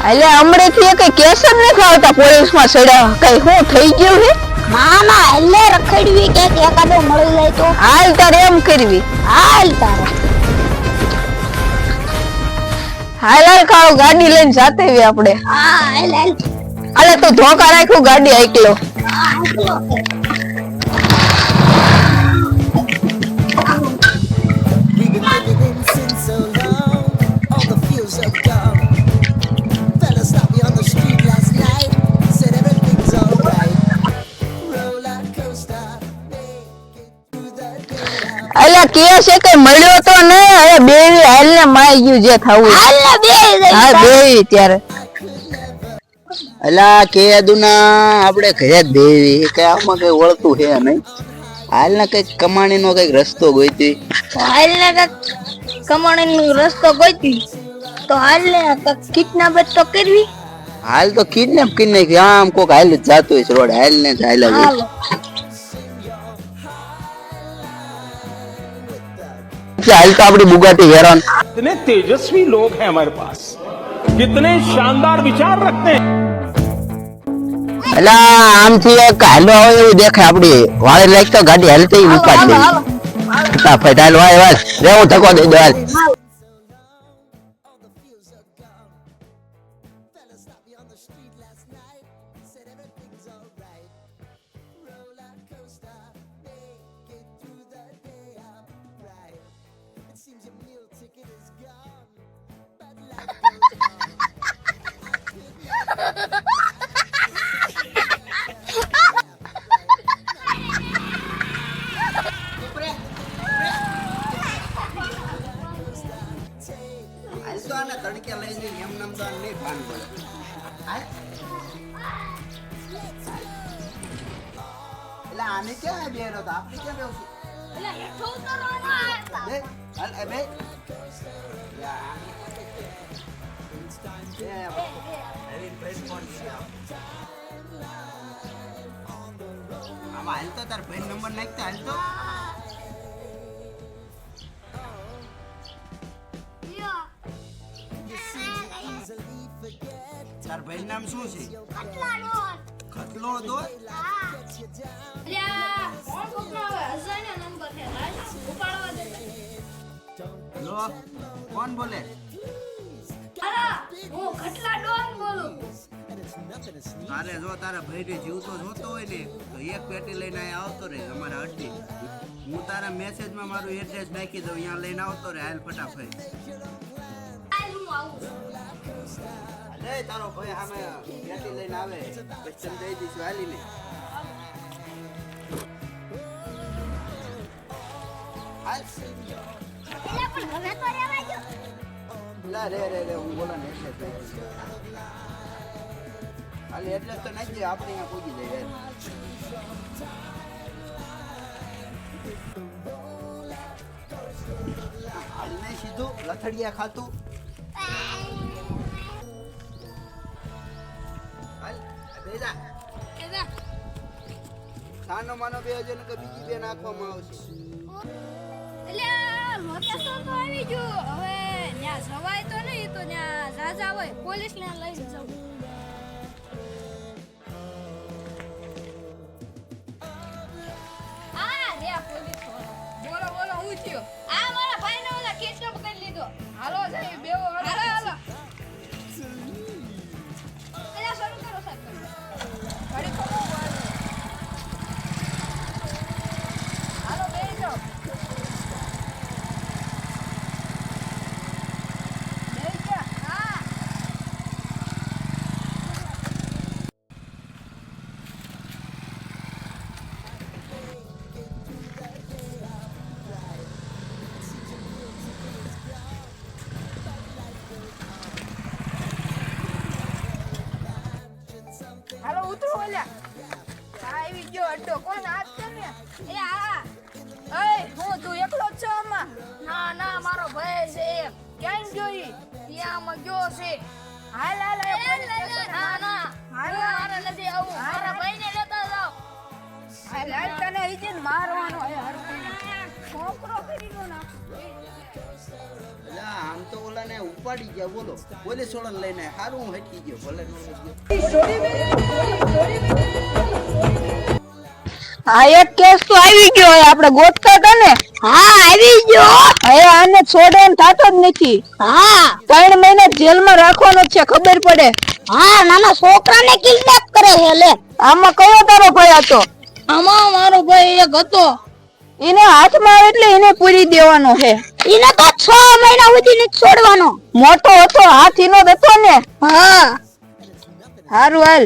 એટલે હમણાંથી કઈ કેસ જ નથી આવતા પોલીસમાં સડ્યા કઈ શું થઈ ગયું છે? ના ના એટલે રખડવી કે એકાદો મળી જાય તો હાલ તારે એમ કરવી. હાલ તારે હાલ હાલ કાળો ગાડી લઈને જાતે વી આપણે. હા હાલ હાલ અલે તો ધોકા રાખ્યું ગાડી આકલો. હા આટલો છે. We've been living in sin so long, all the feels are gone. Fella stopped me on the street last night, said everything's alright. Roller coaster, make it through the day. અલે કે છે કે મળ્યો તો નહીં હવે બેવી હાલ ને માઈ ગયું જે થવું. હાલ ને બે હા બેવી ત્યારે. અલા કે દુના આપણે ઘરે જ દેવી કે આમાં કઈ વળતું છે નહીં. હાલ ને કઈક કમાણી નો કઈક રસ્તો ગોઈતી. હાલ ને કમાણીનો રસ્તો ગોતી તો હાલ ને કિડનેપ તો કરવી. હાલ તો કિડનેપ કરી નાખી આમ કોક હાલ જ જાતું હોય રોડ હાલ ને હાલ જ હાલો હાલ તો આપડી બુગાટી હેરાન. कितने तेजस्वी लोग हैं हमारे पास, कितने शानदार विचार रखते हैं. અલા આમથી એક હાલો આવે એવું દેખાય આપડી વાળે લાઈક તો ગાડી હાલતી ઉપાડ દે. ફટાફટ હાલ વાય વાય રે હું ધક્કો દઈ દઉં હાલ. All the feels are gone. Fella stopped me on the street last night, said everything's alright. Roller coaster, make it through the day upright. It seems your meal ticket is gone, but life goes on. હાલ તો આને તડકે લઈ જઈ એમ નામ તો નહીં ભાન પડે. હાલ એટલે આને ક્યાં બેરો તો આપણે ક્યાં બેસું એટલે હેઠો ઉતરવાનો હતા. બે હાલ એ બે આમાં હાલ તો તાર ભાઈ નંબર નાખતા હાલ તો તાર ભાઈ નામ શું છે? ખતલો દો. લો કોણ બોલે? તારે જો તારા ભાઈને જીવતો જોતો હોય ને તો એક પેટી લઈને અહીંયા આવતો રહે અમારા અડધી. હું તારા મેસેજમાં મારું એડ્રેસ નાખી દઉં અહીંયા લઈને આવતો રહે હાલ ફટાફટ. અરે તારો ભાઈ સામે પેટી લઈને આવે પછી દઈ દઈશું હાલીને. હાલ લા રે રે રે હું બોલા ને એડ્રેસ હાલ એડ્રેસ તો નાખી દે આપણે અહીંયા પૂજી જઈએ. હાલ નહીં સીધું લથડિયા ખાતું હાલ બેજા સાનો માનો બે હજાર કે બીજી બે નાખવામાં આવશે. લોકેશન તો આવી ગયું હવે ત્યાં જવાય તો નહીં તો ત્યાં રાજા હોય પોલીસ ને લઈને જવું. આ રે પોલીસ બોલો બોલો હું થયો આ મારા ભાઈને ઓલા કિડનેપ કરી લીધો. હાલો જાય બેવો હાલો હાલો એલા શરૂ કરો સાહેબ ઘડી ખોલો હાલો બેસી જાઓ. હાલો ઉતરો ઓલા આવી ગયો અડ્ડો કોણ હાથ છે ને એ આ એ હું તું એકલો જ છો આમાં? ના ના મારો ભાઈ છે ક્યાં જોઈ ત્યાંમાં ગયો છે. હાલ હાલ ના ના મારે નથી આવું મારા ભાઈને લેતા જાવ. હાલ હાલ તને ઈજે મારવાનો હે હરખું છોકરો કરી નો નાખ અલા, આમ તો ઓલાને ઉપાડી ગયા બોલો પોલીસ વાળાને લઈને સારું હું હટી ગયો ભલે નો ગયો. આ એક કેસ તો આવી ગયો હવે આપણે ગોતતા હતા ને. હા આવી ગયો. હવે આને છોડવાનું થતો જ નથી. હા 3 મહિના જેલમાં રાખવાનો જ છે ખબર પડે. હા નાના છોકરાને કિડનેપ કરે છે લે. આમાં કયો તારો ભાઈ હતો? આમાં મારો ભાઈ એક હતો. એને હાથમાં આવે એટલે એને પૂરી દેવાનો છે. એને તો 6 મહિના સુધી નથી છોડવાનો. મોટો હતો હાથ એનો જ હતો ને. હા હારું હાલ.